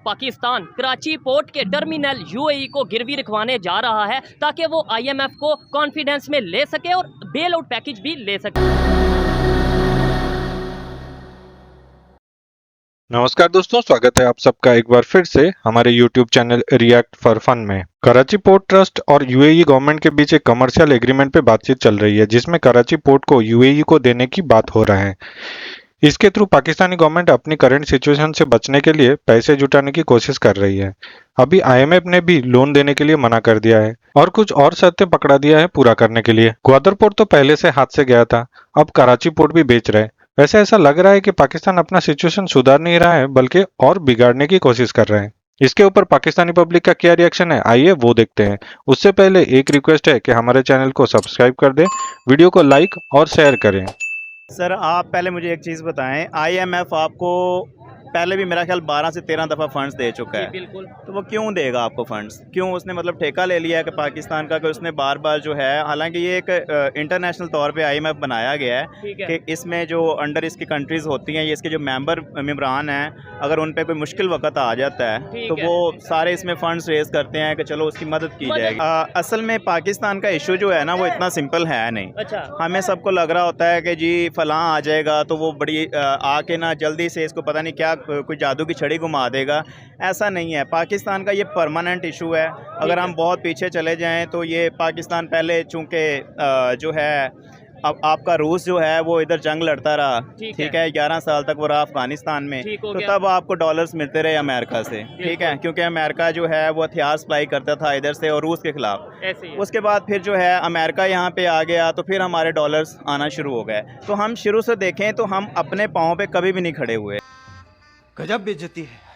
Pakistan Karachi port के terminal UAE को गिरवी रखवाने जा रहा है ताकि वो आईएमएफ को कॉन्फिडेंस में ले सके और बेल आउट पैकेज भी ले सके। नमस्कार दोस्तों, स्वागत है आप सबका एक बार फिर से हमारे YouTube channel react for fun में। कराची पोर्ट ट्रस्ट और यूएई गवर्नमेंट के बीच एक कमर्शियल एग्रीमेंट पे बातचीत चल रही है, जिसमें कराची पोर्ट को यूएई को देने की बात हो रहा है। इसके थ्रू पाकिस्तानी गवर्नमेंट अपनी करंट सिचुएशन से बचने के लिए पैसे जुटाने की कोशिश कर रही है। अभी आईएमएफ ने भी लोन देने के लिए मना कर दिया है और कुछ और शर्तें पकड़ा दिया है पूरा करने के लिए। ग्वादर पोर्ट तो पहले से हाथ से गया था, अब कराची पोर्ट भी बेच रहे हैं। वैसे ऐसा लग रहा है कि पाकिस्तान अपना सिचुएशन सुधार नहीं रहा है, बल्कि और बिगाड़ने की कोशिश कर रहे हैं। इसके ऊपर पाकिस्तानी पब्लिक का क्या रिएक्शन है, आइए वो देखते हैं। उससे पहले एक रिक्वेस्ट है कि हमारे चैनल को सब्सक्राइब कर दें, वीडियो को लाइक और शेयर करें। सर, आप पहले मुझे एक चीज़ बताएं, आईएमएफ आपको पहले भी मेरा ख्याल 12 से 13 दफ़ा फ़ंड्स दे चुका है। बिल्कुल। तो वो क्यों देगा आपको फ़ंड्स? क्यों उसने मतलब ठेका ले लिया है कि पाकिस्तान का, कि उसने बार बार जो है, हालांकि ये एक इंटरनेशनल तौर पे आईएमएफ बनाया गया है कि इसमें जो अंडर इसकी कंट्रीज़ होती हैं, ये इसके जो मेंबरान हैं, अगर उन पर कोई मुश्किल वक्त आ जाता है तो वो सारे इसमें फ़ंड्स रेज़ करते हैं कि चलो उसकी मदद की जाएगी। असल में पाकिस्तान का इशू जो है ना, वो इतना सिंपल है नहीं। अच्छा। हमें सबको लग रहा होता है कि जी फ़लाँ आ जाएगा तो वो बड़ी आके ना जल्दी से इसको पता नहीं क्या कोई जादू की छड़ी घुमा देगा। ऐसा नहीं है। पाकिस्तान का ये परमानेंट इशू है। अगर हम बहुत पीछे चले जाएं तो ये पाकिस्तान पहले चूँकि जो है, अब आपका रूस जो है वो इधर जंग लड़ता रहा, ठीक है, 11 साल तक वो रहा अफगानिस्तान में, तो तब आपको डॉलर्स मिलते रहे अमेरिका से, ठीक है, क्योंकि अमेरिका जो है वो हथियार सप्लाई करता था इधर से और रूस के खिलाफ। उसके बाद फिर जो है अमेरिका यहाँ पे आ गया तो फिर हमारे डॉलर्स आना शुरू हो गए। तो हम शुरू से देखें तो हम अपने पाँव पे कभी भी नहीं खड़े हुए। गजब बेइज्जती है।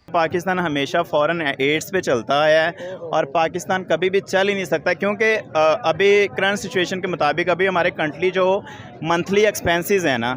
पाकिस्तान हमेशा फॉरेन एड्स पे चलता है और पाकिस्तान कभी भी चल ही नहीं सकता, क्योंकि अभी करंट सिचुएशन के मुताबिक अभी हमारे कंट्री जो मंथली एक्सपेंसेस हैं ना,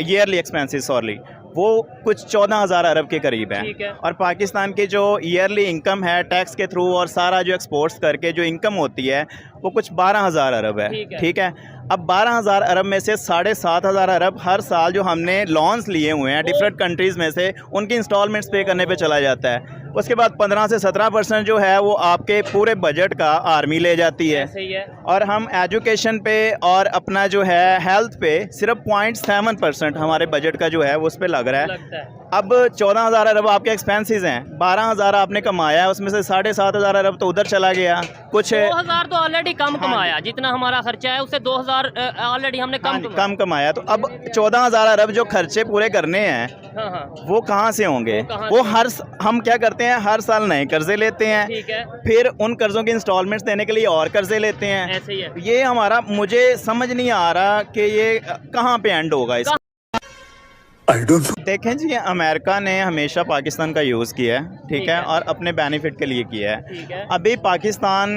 ईयरली एक्सपेंसेस सॉरी, वो कुछ 14,000 अरब के करीब है। और पाकिस्तान की जो ईयरली इनकम है टैक्स के थ्रू और सारा जो एक्सपोर्ट्स करके जो इनकम होती है वो कुछ 12,000 अरब है, ठीक है। अब 12,000 अरब में से 7,500 अरब हर साल जो हमने लोन्स लिए हुए हैं डिफरेंट कंट्रीज़ में से, उनकी इंस्टॉलमेंट्स पे करने पे चला जाता है। उसके बाद 15 से 17% जो है वो आपके पूरे बजट का आर्मी ले जाती है। और हम एजुकेशन पे और अपना जो है हेल्थ पे सिर्फ 0.7% हमारे बजट का जो है वो उस पर लग रहा है। अब 14,000 अरब आपके एक्सपेंसेस हैं, 12,000 आपने कमाया है, उसमें से 7,500 अरब तो उधर चला गया। कुछ 2,000 तो ऑलरेडी कम कमाया, जितना हमारा खर्चा है उससे 2,000 ऑलरेडी हमने कम कमाया। तो अब 14,000 अरब जो खर्चे पूरे करने हैं वो कहाँ से होंगे? वो हम क्या करते हैं, हर साल नए कर्जे लेते हैं, फिर उन कर्जों की इंस्टॉलमेंट्स देने के लिए और कर्जे लेते हैं। ऐसे ही है। ये हमारा, मुझे समझ नहीं आ रहा कि ये कहाँ पे एंड होगा इसका। देखें जी, अमेरिका ने हमेशा पाकिस्तान का यूज़ किया है, ठीक है, और अपने बेनिफिट के लिए किया है। अभी पाकिस्तान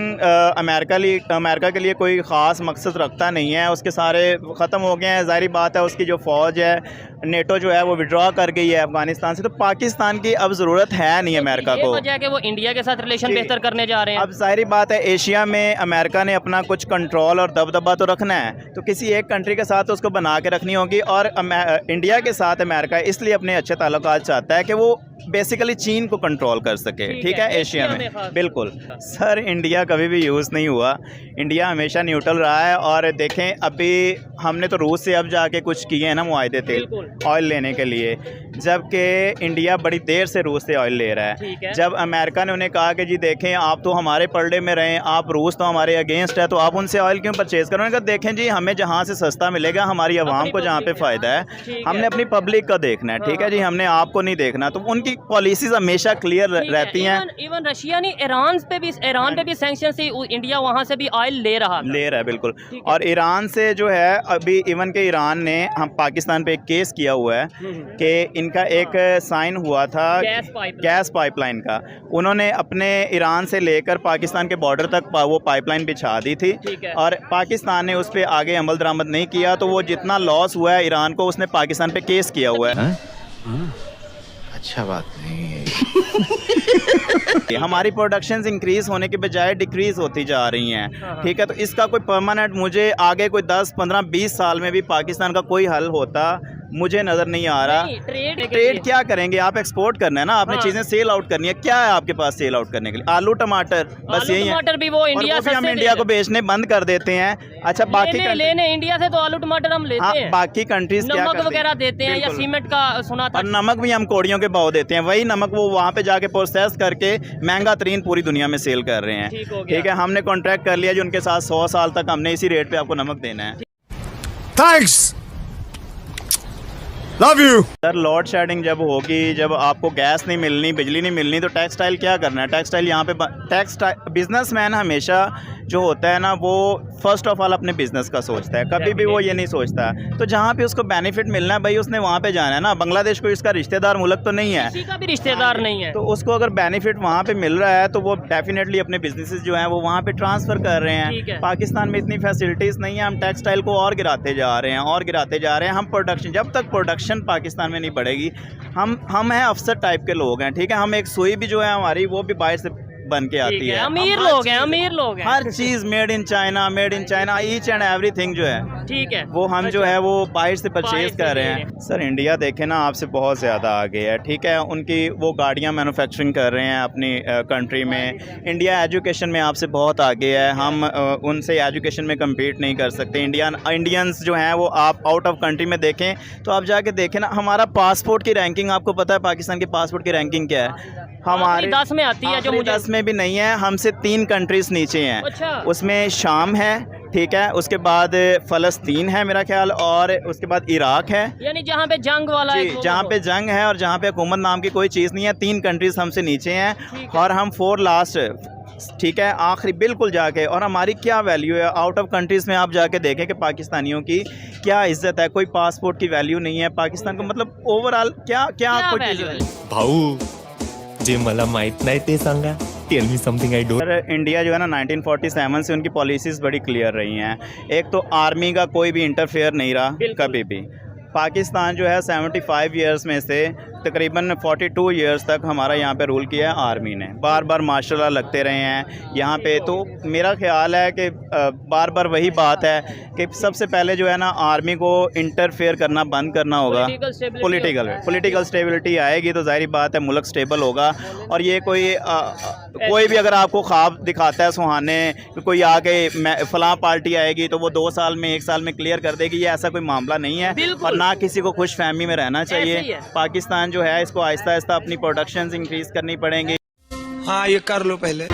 अमेरिका के लिए कोई ख़ास मकसद रखता नहीं है, उसके सारे ख़त्म हो गए हैं। ज़ाहिर बात है, उसकी जो फ़ौज है, नेटो जो है वो विड्रॉ कर गई है अफगानिस्तान से, तो पाकिस्तान की अब ज़रूरत है नहीं अमेरिका को। वजह है कि वो इंडिया के साथ रिलेशन बेहतर करने जा रहे हैं। अब ज़ाहिर बात है, एशिया में अमेरिका ने अपना कुछ कंट्रोल और दबदबा तो रखना है, तो किसी एक कंट्री के साथ उसको बना के रखनी होगी। और इंडिया के साथ अमेरिका इसलिए अपने अच्छे ताल्लुकात चाहता है कि वो बेसिकली चीन को कंट्रोल कर सके, ठीक है, एशिया में। बिल्कुल सर, इंडिया कभी भी यूज़ नहीं हुआ, इंडिया हमेशा न्यूट्रल रहा है। और देखें, अभी हमने तो रूस से अब जाके कुछ किए हैं ना मुआहदे तेल ऑयल लेने के लिए, जबकि इंडिया बड़ी देर से रूस से ऑयल ले रहा है। जब अमेरिका ने उन्हें कहा कि जी देखें, आप तो हमारे पलड़े में रहें, आप रूस तो हमारे अगेंस्ट है, तो आप उनसे ऑयल क्यों परचेज़ करो? उन्होंने कहा देखें जी, हमें जहाँ से सस्ता मिलेगा, हमारी आवाम को जहाँ पे फ़ायदा है, हमने अपनी पब्लिक का देखना है, ठीक है जी, हमने आपको नहीं देखना। तो उनकी पॉलिसीज हमेशा क्लियर रहती हैं। इवन रशिया ने ईरान पे भी सैंक्शन से इंडिया वहाँ से भी ऑयल ले रहा है। बिल्कुल। और ईरान से जो है, अभी इवन के ईरान ने हम पाकिस्तान पे एक केस किया हुआ है कि इनका एक साइन हुआ था गैस पाइपलाइन का, उन्होंने अपने ईरान से लेकर पाकिस्तान के बॉर्डर तक वो पाइपलाइन बिछा दी थी, और पाकिस्तान ने उस पर आगे अमल दरामद नहीं किया, तो वो जितना लॉस हुआ है ईरान को, उसने पाकिस्तान पे केस किया हुआ है। अच्छा बात नहीं है। हमारी प्रोडक्शंस इंक्रीज होने के बजाय डिक्रीज होती जा रही हैं, ठीक है। तो इसका कोई परमानेंट, मुझे आगे कोई 10, 15, 20 साल में भी पाकिस्तान का कोई हल होता मुझे नज़र नहीं आ रहा। ट्रेड क्या करेंगे, आप एक्सपोर्ट करना है ना, आपने हाँ। चीज़ें सेल आउट करनी है। क्या है आपके पास सेल आउट करने के लिए? आलू टमाटर, बस आलू यही है। टमाटर भी वो और इंडिया वो भी हम इंडिया को बेचने बंद कर देते हैं। अच्छा, बाकी लेने इंडिया से तो आलू टमाटर हम लेते हैं, बाकी कंट्रीज क्या नमक करती वगैरह देते हैं या बिल्कुल। सीमेंट का सुना था। और नमक भी हम कोड़ियों के भाव देते हैं, वही नमक वो वहाँ पे जाके प्रोसेस करके महंगा तरीन पूरी दुनिया में सेल कर रहे हैं। ठीक हो गया। ठीक है, हमने कॉन्ट्रैक्ट कर लिया जो उनके साथ 100 साल तक हमने इसी रेट पे आपको नमक देना है। Thanks, love you. Sir, load shedding जब होगी, जब आपको गैस नहीं मिलनी, बिजली नहीं मिलनी, तो टेक्सटाइल क्या करना है? टेक्सटाइल यहाँ पे बिजनेसमैन हमेशा जो होता है ना, वो फर्स्ट ऑफ ऑल अपने बिजनेस का सोचता है, कभी भी वो ये नहीं सोचता। तो जहाँ पे उसको बेनिफिट मिलना है भाई, उसने वहाँ पे जाना है ना। बांग्लादेश कोई इसका रिश्तेदार मुल्क तो नहीं है, किसी का भी रिश्तेदार नहीं है। तो उसको अगर बेनिफिट वहाँ पे मिल रहा है तो वो डेफिनेटली अपने बिजनेसेस जो हैं वो वहाँ पे ट्रांसफ़र कर रहे ठीक है। हैं। पाकिस्तान में इतनी फैसिलिटीज़ नहीं है, हम टेक्सटाइल को और गिराते जा रहे हैं और गिराते जा रहे हैं। हम प्रोडक्शन, जब तक प्रोडक्शन पाकिस्तान में नहीं बढ़ेगी, हम हैं अफसर टाइप के लोग हैं। ठीक है, हम एक सुई भी जो है हमारी, वो भी बाहर से बन के आती है। अमीर हम हर लोग हैं, चीज़- अमीर लोग हैं। हर चीज़ made in China, each and everything जो है ठीक है, वो हम जो है वो बाहर से बाहर परचेज से कर रहे ले हैं। सर, इंडिया देखे ना, आपसे बहुत ज़्यादा आगे है। ठीक है, उनकी वो गाड़ियाँ मैन्युफैक्चरिंग कर रहे हैं अपनी कंट्री में। इंडिया एजुकेशन में आपसे बहुत आगे है, हम उनसे एजुकेशन में कम्पीट नहीं कर सकते। इंडियंस जो हैं वो आप आउट ऑफ कंट्री में देखें तो आप जाके देखें ना, हमारा पासपोर्ट की रैंकिंग, आपको पता है पाकिस्तान के पासपोर्ट की रैंकिंग क्या है? हमारे 10 में आती है, जो मुझे 10 में भी नहीं है, हमसे 3 कंट्रीज नीचे हैं। अच्छा। उसमें शाम है, ठीक है, उसके बाद फ़लस्तीन है मेरा ख्याल, और उसके बाद इराक है। यानी जहाँ पे जंग वाला है, जी, जहाँ पे जंग है और जहाँ पे हुकूमत नाम की कोई चीज़ नहीं है। 3 कंट्रीज हमसे नीचे हैं और हम 4 लास्ट, ठीक है, आखिरी बिल्कुल जाके। और हमारी क्या वैल्यू है आउट ऑफ कंट्रीज़ में? आप जाके देखें कि पाकिस्तानियों की क्या इज्जत है। कोई पासपोर्ट की वैल्यू नहीं है पाकिस्तान को, मतलब ओवरऑल क्या कोई वैल्यू चीज़ है? भाऊ, जे मला माहित नाही ते सांगा. Tell me something I don't. Sir, India जो है ना 1947 से उनकी पॉलिसीज़ बड़ी क्लियर रही हैं। एक तो आर्मी का कोई भी इंटरफेयर नहीं रहा कभी भी। पाकिस्तान जो है 75 ईयर्स में से तकरीबन 42 ईयर्स तक हमारा यहाँ पे रूल किया है आर्मी ने। बार बार मार्शल लॉ लगते रहे हैं यहाँ पे। तो मेरा ख्याल है कि बार बार वही बात है कि सबसे पहले जो है ना, आर्मी को इंटरफेयर करना बंद करना होगा। पॉलिटिकल स्टेबिलिटी आएगी तो जाहिर बात है मुल्क स्टेबल होगा। और ये कोई भी अगर आपको ख्वाब दिखाता है सुहाने, कोई आके फलां पार्टी आएगी तो वो 2 साल में 1 साल में क्लियर कर देगी, ये ऐसा कोई मामला नहीं है। और ना किसी को खुश फहमी में रहना चाहिए। पाकिस्तान जो है, इसको आहिस्ता आहिस्ता अपनी प्रोडक्शन इंक्रीज़ करनी पड़ेंगी। हाँ, ये कर लो पहले।